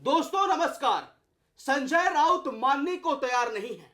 दोस्तों नमस्कार। संजय राउत मानने को तैयार नहीं है।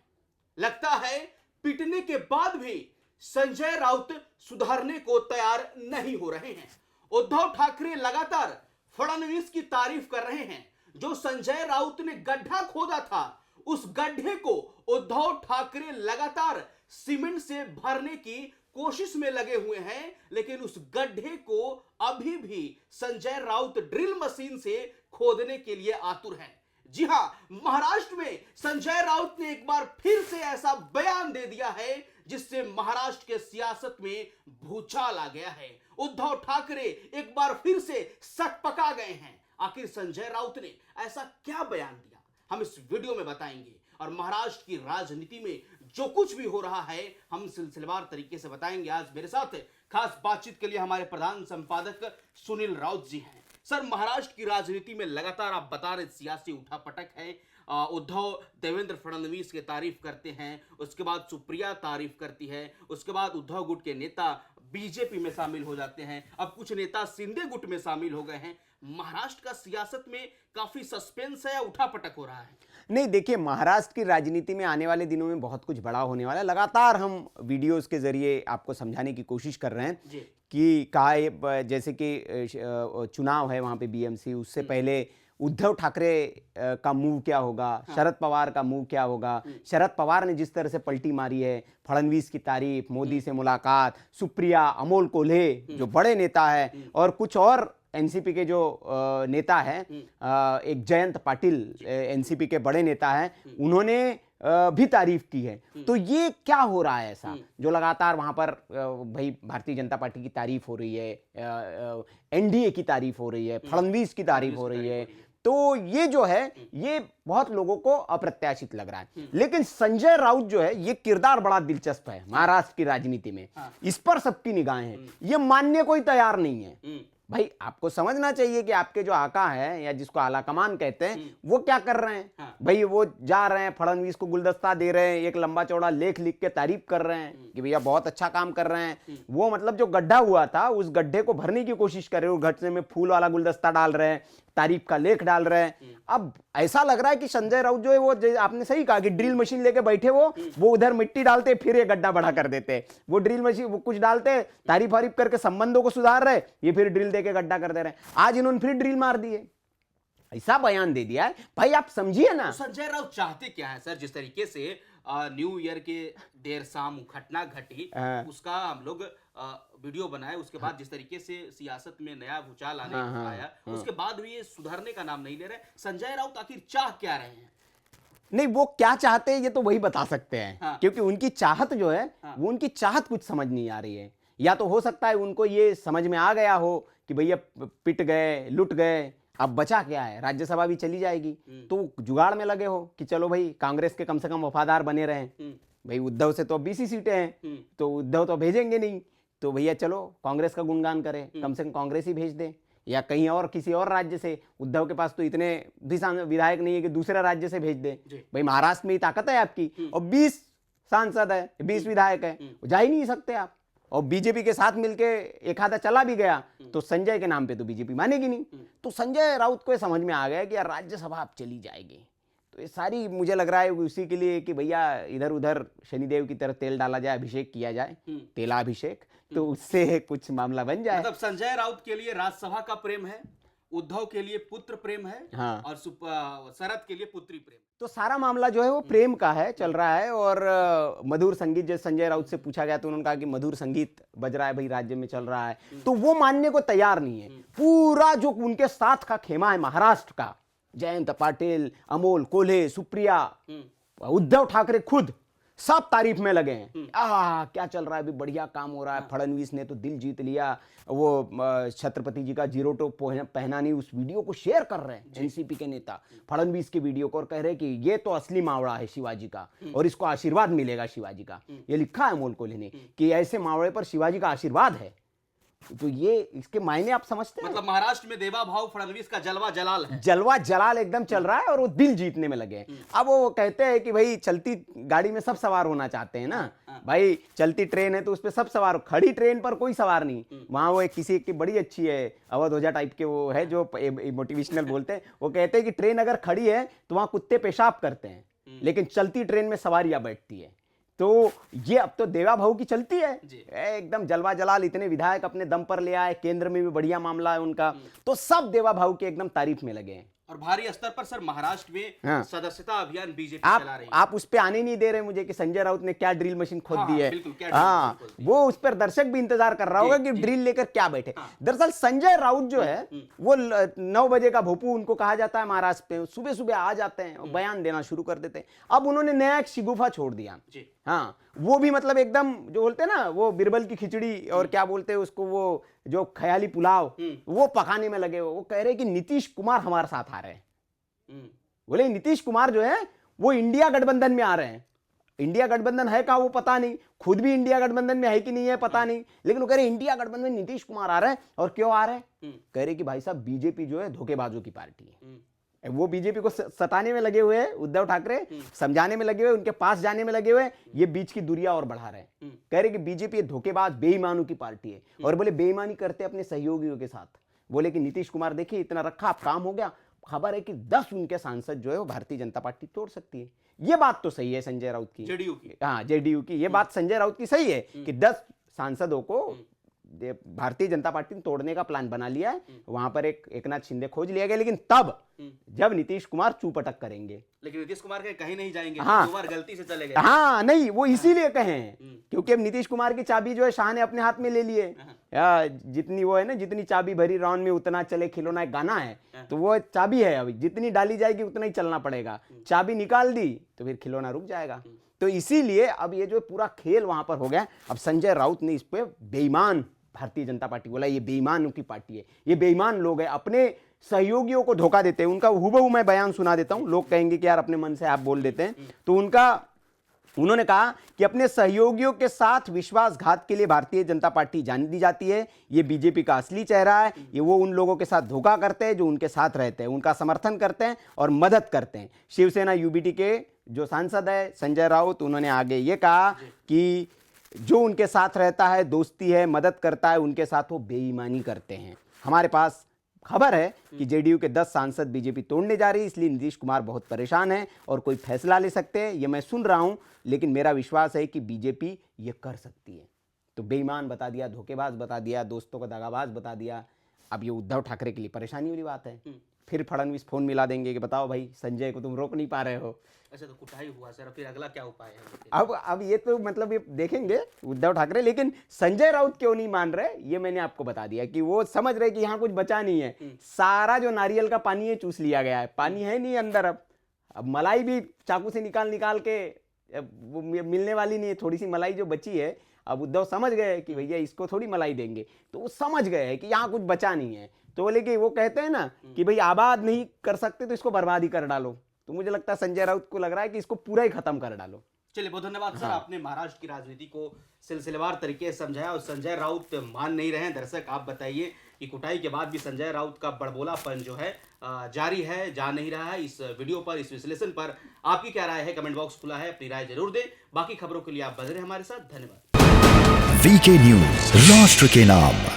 लगता है पिटने के बाद भी संजय राउत सुधारने को तैयार नहीं हो रहे हैं। उद्धव ठाकरे लगातार फडणवीस की तारीफ कर रहे हैं। जो संजय राउत ने गड्ढा खोदा था, उस गड्ढे को उद्धव ठाकरे लगातार सीमेंट से भरने की कोशिश में लगे हुए हैं, लेकिन उस गड्ढे को अभी भी संजय राउत ड्रिल मशीन से खोदने के लिए आतुर हैं। जी हां, महाराष्ट्र में संजय राउत ने एक बार फिर से ऐसा बयान दे दिया है जिससे महाराष्ट्र के सियासत में भूचाल आ गया है। उद्धव ठाकरे एक बार फिर से सकपका गए हैं। आखिर संजय राउत ने ऐसा क्या बयान दिया, हम इस वीडियो में बताएंगे। और महाराष्ट्र की राजनीति में जो कुछ भी हो रहा है, हम सिलसिलेवार तरीके से बताएंगे। आज मेरे साथ खास बातचीत के लिए हमारे प्रधान संपादक सुनील राउत जी हैं। सर, महाराष्ट्र की राजनीति में लगातार आप बता रहे सियासी उठापटक है। उद्धव देवेंद्र फडणवीस की तारीफ करते हैं, उसके बाद सुप्रिया तारीफ करती है, उसके बाद उद्धव गुट के नेता बीजेपी में शामिल हो जाते हैं, अब कुछ नेता शिंदे गुट में शामिल हो गए हैं। महाराष्ट्र का सियासत में काफी सस्पेंस है या उठापटक हो रहा है? नहीं, देखिए, महाराष्ट्र की राजनीति में आने वाले दिनों में बहुत कुछ बड़ा होने वाला है। लगातार हम वीडियोस के जरिए आपको समझाने की कोशिश कर रहे हैं कि जैसे कि चुनाव है वहाँ पे बीएमसी, उससे पहले उद्धव ठाकरे का मूव क्या होगा, शरद पवार का मूव क्या होगा। शरद पवार ने जिस तरह से पलटी मारी है, फडणवीस की तारीफ, मोदी से मुलाकात, सुप्रिया, अमोल कोल्हे जो बड़े नेता है, और कुछ और एनसीपी के जो नेता हैं, एक जयंत पाटिल एनसीपी के बड़े नेता हैं, उन्होंने भी तारीफ की है। तो ये क्या हो रहा है ऐसा जो लगातार वहां पर भाई भारतीय जनता पार्टी की तारीफ हो रही है, एनडीए की तारीफ हो रही है, फडणवीस की तारीफ हो रही है। तो ये जो है, ये बहुत लोगों को अप्रत्याशित लग रहा है। लेकिन संजय राउत जो है, ये किरदार बड़ा दिलचस्प है महाराष्ट्र की राजनीति में। इस पर सबकी निगाहें हैं। ये मानने को ही तैयार नहीं है। भाई, आपको समझना चाहिए कि आपके जो आका है या जिसको आला कमान कहते हैं, वो क्या कर रहे हैं। भाई, वो जा रहे हैं, फडणवीस को गुलदस्ता दे रहे हैं, एक लंबा चौड़ा लेख लिख के तारीफ कर रहे हैं कि भैया बहुत अच्छा काम कर रहे हैं। वो मतलब जो गड्ढा हुआ था, उस गड्ढे को भरने की कोशिश कर रहे हैं, गड्ढे में फूल वाला गुलदस्ता डाल रहे हैं, तारीफ का लेख डाल रहे हैं। अब ऐसा लग रहा है कि संजय राउत जो है, वो आपने सही कहा कि ड्रिल मशीन लेके बैठे, वो उधर मिट्टी डालते, फिर ये गड्ढा बड़ा कर देते। वो ड्रिल मशीन, वो कुछ डालते, तारीफ वारीफ करके संबंधों को सुधार रहे, ये फिर ड्रिल देके गड्ढा कर दे रहे हैं। आज इन्होंने फिर ड्रिल मार दिए, ऐसा बयान दे दिया है। भाई, आप समझिए ना, तो संजय राउत चाहते क्या है सर? जिस तरीके से न्यू ईयर के देर शाम घटना घटी, उसका हम लोग वीडियो बनाए, उसके बाद जिस तरीके से सियासत में नया भूचाल आने आया, उसके बाद भी ये सुधरने का नाम नहीं ले रहे। संजय राउत आखिर चाह क्या रहे हैं? नहीं, वो क्या चाहते हैं ये तो वही बता सकते हैं। क्योंकि उनकी चाहत जो है, वो उनकी चाहत कुछ समझ नहीं आ रही है। या तो हो सकता है उनको ये समझ में आ गया हो कि भैया पिट गए, लुट गए, अब बचा क्या है, राज्यसभा भी चली जाएगी, तो जुगाड़ में लगे हो कि चलो भाई कांग्रेस के कम से कम वफादार बने रहे। भाई, उद्धव से तो 20 ही सीटें हैं, तो उद्धव तो भेजेंगे नहीं, तो भैया चलो कांग्रेस का गुणगान करें, कम से कम कांग्रेस ही भेज दें, या कहीं और किसी और राज्य से। उद्धव के पास तो इतने भी विधायक नहीं है कि दूसरे राज्य से भेज दे। भाई, महाराष्ट्र में ही ताकत है आपकी, और 20 सांसद है, 20 विधायक है, जा ही नहीं सकते आप। और बीजेपी के साथ मिलके एक आधा चला भी गया तो संजय के नाम पे तो बीजेपी मानेगी नहीं। तो संजय राउत को समझ में आ गया कि यार राज्यसभा अब चली जाएगी। तो ये सारी, मुझे लग रहा है उसी के लिए कि भैया इधर उधर शनिदेव की तरह तेल डाला जाए, अभिषेक किया जाए, तेलाभिषेक, तो उससे कुछ मामला बन जाए। मतलब संजय राउत के लिए राज्यसभा का प्रेम है, उद्धव के लिए पुत्र प्रेम है, और शरद के लिए पुत्री प्रेम। तो सारा मामला जो है वो प्रेम का है, चल रहा है। और मधुर संगीत, जैसे संजय राउत से पूछा गया तो उन्होंने कहा कि मधुर संगीत बज रहा है भाई, राज्य में चल रहा है, तो वो मानने को तैयार नहीं है। पूरा जो उनके साथ का खेमा है महाराष्ट्र का, जयंत पाटिल, अमोल कोल्हे, सुप्रिया, उद्धव ठाकरे खुद, सब तारीफ में लगे हैं। क्या चल रहा है, भी बढ़िया काम हो रहा है। फडणवीस ने तो दिल जीत लिया। वो छत्रपति जी का जीरो टो पहनानी, उस वीडियो को शेयर कर रहे हैं एनसीपी के नेता, फडणवीस की वीडियो को, और कह रहे हैं कि ये तो असली मावड़ा है शिवाजी का, और इसको आशीर्वाद मिलेगा शिवाजी का। ये लिखा है अमोल कोल्हे ने कि ऐसे मावड़े पर शिवाजी का आशीर्वाद है। तो ये इसके मायने आप समझते हैं? मतलब महाराष्ट्र में देवा भाव फडणवीस का जलवा जलाल है, जलवा जलाल एकदम चल रहा है और वो दिल जीतने में लगे हैं। अब वो कहते हैं कि भाई चलती गाड़ी में सब सवार होना चाहते हैं ना, भाई चलती ट्रेन है तो उस पर सब सवार, खड़ी ट्रेन पर कोई सवार नहीं। वहां वो एक किसी की बड़ी अच्छी है, अवध ओझा टाइप के वो है जो मोटिवेशनल बोलते हैं, वो कहते हैं कि ट्रेन अगर खड़ी है तो वहां कुत्ते पेशाब करते हैं, लेकिन चलती ट्रेन में सवारियां बैठती है। तो ये अब तो देवा भाऊ की चलती है एकदम जलवा जलाल, इतने विधायक अपने दम पर ले आए, केंद्र में भी बढ़िया मामला है उनका, तो सब देवा भाऊ के एकदम तारीफ में लगे हैं। और भारी स्तर पर सर महाराष्ट्र में हाँ। सदस्यता अभियान बीजेपी चला रही है। आप उस पे आने नहीं दे रहे मुझे कि संजय राउत ने क्या ड्रिल मशीन खोद दी है। बिल्कुल, क्या हाँ, ड्रिल मशीन खोद दी। वो उस पर दर्शक भी इंतजार कर रहा होगा कि ड्रिल लेकर क्या बैठे। दरअसल संजय राउत जो है वो 9 बजे का भोपू उनको कहा जाता है महाराष्ट्र में, सुबह सुबह आ जाते हैं और बयान देना शुरू कर देते हैं। अब उन्होंने नया एक शिगुफा छोड़ दिया। हाँ, वो भी मतलब एकदम जो बोलते हैं ना वो बिरबल की खिचड़ी और क्या बोलते हैं उसको, वो जो ख्याली पुलाव, वो पकाने में लगे। वो कह रहे कि नीतीश कुमार हमारे साथ आ रहे हैं। बोले नीतीश कुमार जो है वो इंडिया गठबंधन में आ रहे हैं। इंडिया गठबंधन है क्या वो पता नहीं, खुद भी इंडिया गठबंधन में है कि नहीं है पता नहीं, लेकिन वो कह रहे इंडिया गठबंधन में नीतीश कुमार आ रहे हैं। और क्यों आ रहे हैं? कह रहे कि भाई साहब बीजेपी जो है धोखेबाजों की पार्टी है, वो बीजेपी को सताने में लगे हुए हैं, उद्धव ठाकरे समझाने में लगे हुए, उनके पास जाने में लगे हुए, ये बीच की दूरियां और बढ़ा रहे हैं। कह रहे कि बीजेपी धोखेबाज बेईमानों की पार्टी है, और बोले बेईमानी करते अपने सहयोगियों के साथ। बोले कि नीतीश कुमार देखिए इतना रखा, अब काम हो गया, खबर है कि 10 उनके सांसद जो है वो भारतीय जनता पार्टी तोड़ सकती है। ये बात तो सही है संजय राउत की, जेडीयू की। हाँ, जेडीयू की ये बात संजय राउत की सही है कि 10 सांसदों को भारतीय जनता पार्टी ने तोड़ने का प्लान बना लिया है। वहां पर एकनाथ शिंदे खोज लिया गया, लेकिन तब जब नीतीश कुमार चूपटक करेंगे। लेकिन नीतीश कुमार कहीं नहीं जाएंगे, हाँ, 2 बार गलती से चले गए। हाँ, नहीं वो इसीलिए कहे क्योंकि अब नीतीश कुमार की चाबी जो है शाह ने अपने हाथ में ले लिए। जितनी वो है ना, जितनी चाबी भरी राउंड में उतना चले खिलौना, एक गाना है, तो वो चाबी है, अभी जितनी डाली जाएगी उतना ही चलना पड़ेगा। चाबी निकाल दी तो फिर खिलौना रुक जाएगा। तो इसीलिए अब ये जो पूरा खेल वहां पर हो गया। अब संजय राउत ने इस पे बेईमान भारतीय जनता पार्टी बोला, ये बेईमानों की पार्टी है, ये बेईमान लोग हैं, अपने सहयोगियों को धोखा देते हैं। उनका हुबहू मैं बयान सुना देता हूं, लोग कहेंगे कि यार अपने मन से आप बोल देते हैं। तो उन्होंने कहा कि अपने सहयोगियों के साथ विश्वासघात के लिए भारतीय जनता पार्टी जानी दी जाती है। ये बीजेपी का असली चेहरा है। ये वो उन लोगों के साथ धोखा करते हैं जो उनके साथ रहते हैं, उनका समर्थन करते हैं और मदद करते हैं। शिवसेना यूबीटी के जो सांसद है संजय राउत, उन्होंने आगे ये कहा कि जो उनके साथ रहता है, दोस्ती है, मदद करता है, उनके साथ वो बेईमानी करते हैं। हमारे पास खबर है कि जेडीयू के 10 सांसद बीजेपी तोड़ने जा रही है, इसलिए नीतीश कुमार बहुत परेशान है और कोई फैसला ले सकते हैं। ये मैं सुन रहा हूं, लेकिन मेरा विश्वास है कि बीजेपी ये कर सकती है। तो बेईमान बता दिया, धोखेबाज बता दिया, दोस्तों को दगाबाज बता दिया। अब ये उद्धव ठाकरे के लिए परेशानी वाली बात है। फिर फडणवीस फोन मिला देंगे कि बताओ भाई संजय को तुम रोक नहीं पा रहे हो। अच्छा, तो कुटाई हुआ सर, फिर अगला क्या उपाय है? अब ये तो मतलब ये देखेंगे उद्धव ठाकरे, लेकिन संजय राउत क्यों नहीं मान रहे ये मैंने आपको बता दिया कि वो समझ रहे कि यहाँ कुछ बचा नहीं है। सारा जो नारियल का पानी है चूस लिया गया है, पानी है नहीं अंदर। अब मलाई भी चाकू से निकाल के वो मिलने वाली नहीं है, थोड़ी सी मलाई जो बची है। अब उद्धव समझ गए कि भैया इसको थोड़ी मलाई देंगे, तो वो समझ गए कि यहाँ कुछ बचा नहीं है। तो बोले कि वो कहते हैं ना कि भाई आबाद नहीं कर सकते तो इसको बर्बाद ही कर डालो। तो मुझे लगता है संजय राउत को लग रहा है कि इसको पूरा ही खत्म कर डालो। चलिए, बहुत धन्यवाद सर, आपने महाराष्ट्र की राजनीति को सिलसिलेवार तरीके से समझाया और संजय राउत मान नहीं रहे हैं। दर्शक आप बताइए कि कुटाई के बाद भी संजय राउत का बड़बोलापन जो है जारी है, जा नहीं रहा है। इस वीडियो पर, इस विश्लेषण पर आपकी क्या राय है? कमेंट बॉक्स खुला है, अपनी राय जरूर दें। बाकी खबरों के लिए आप बने रहे हमारे साथ। धन्यवाद। वीके न्यूज, राष्ट्र के नाम।